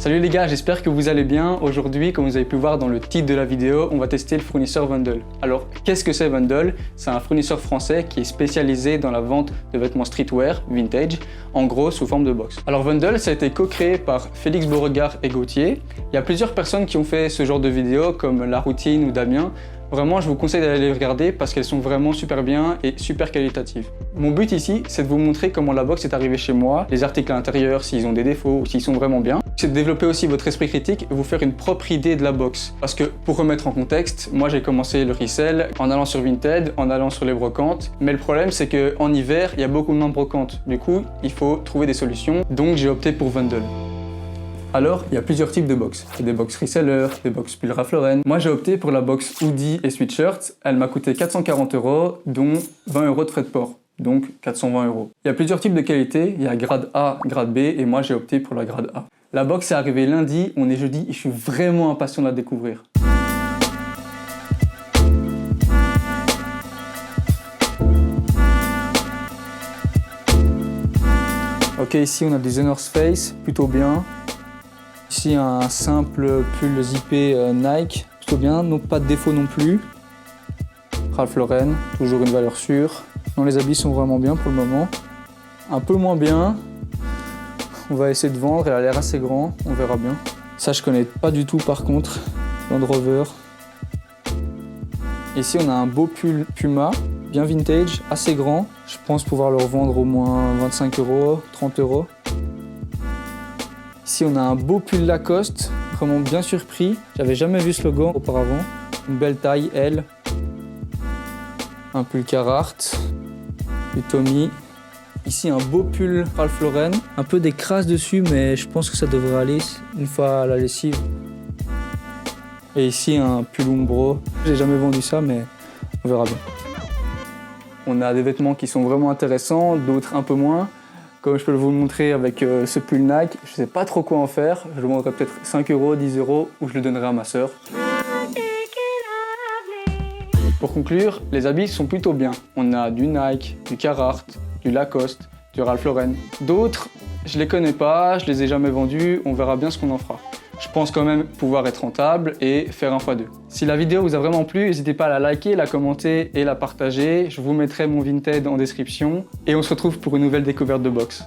Salut les gars, j'espère que vous allez bien. Aujourd'hui, comme vous avez pu voir dans le titre de la vidéo, on va tester le fournisseur Wendel. Alors, qu'est-ce que c'est Wendel? C'est un fournisseur français qui est spécialisé dans la vente de vêtements streetwear, vintage, en gros sous forme de box. Alors Wendel, ça a été co-créé par Félix Beauregard et Gauthier. Il y a plusieurs personnes qui ont fait ce genre de vidéos comme La Routine ou Damien. Vraiment, je vous conseille d'aller les regarder parce qu'elles sont vraiment super bien et super qualitatives. Mon but ici, c'est de vous montrer comment la box est arrivée chez moi, les articles à l'intérieur, s'ils ont des défauts ou s'ils sont vraiment bien. C'est de développer aussi votre esprit critique et vous faire une propre idée de la box. Parce que, pour remettre en contexte, moi j'ai commencé le resell en allant sur Vinted, en allant sur les brocantes. Mais le problème, c'est qu'en hiver, il y a beaucoup moins de brocantes. Du coup, il faut trouver des solutions. Donc j'ai opté pour Wendel. Alors, il y a plusieurs types de box. Il y a des box resellers, des box pull Ralph Lauren. Moi, j'ai opté pour la box hoodie et sweatshirt. Elle m'a coûté 440 €, dont 20 € de frais de port. Donc 420 €. Il y a plusieurs types de qualité. Il y a grade A, grade B, et moi, j'ai opté pour la grade A. La box est arrivée lundi, on est jeudi, et je suis vraiment impatient de la découvrir. Ok, ici on a des The North Face, plutôt bien. Ici un simple pull zippé Nike, plutôt bien, donc pas de défaut non plus. Ralph Lauren, toujours une valeur sûre. Non, les habits sont vraiment bien pour le moment. Un peu moins bien. On va essayer de vendre, elle a l'air assez grand, on verra bien. Ça je connais pas du tout par contre, Land Rover. Ici on a un beau pull Puma, bien vintage, assez grand. Je pense pouvoir le revendre au moins 25 €, 30 €. Ici, on a un beau pull Lacoste, vraiment bien surpris. J'avais jamais vu ce logo auparavant. Une belle taille, L. Un pull Carhartt, du Tommy. Ici, un beau pull Ralph Lauren. Un peu des crasses dessus, mais je pense que ça devrait aller une fois à la lessive. Et ici, un pull Umbro. J'ai jamais vendu ça, mais on verra bien. On a des vêtements qui sont vraiment intéressants, d'autres un peu moins. Comme je peux vous le montrer avec ce pull Nike, je ne sais pas trop quoi en faire. Je le vendrai peut-être 5 €, 10 € ou je le donnerai à ma sœur. Pour conclure, les habits sont plutôt bien. On a du Nike, du Carhartt, du Lacoste, du Ralph Lauren. D'autres, je les connais pas, je les ai jamais vendus, on verra bien ce qu'on en fera. Je pense quand même pouvoir être rentable et faire un x2. Si la vidéo vous a vraiment plu, n'hésitez pas à la liker, la commenter et la partager. Je vous mettrai mon Vinted en description et on se retrouve pour une nouvelle découverte de box.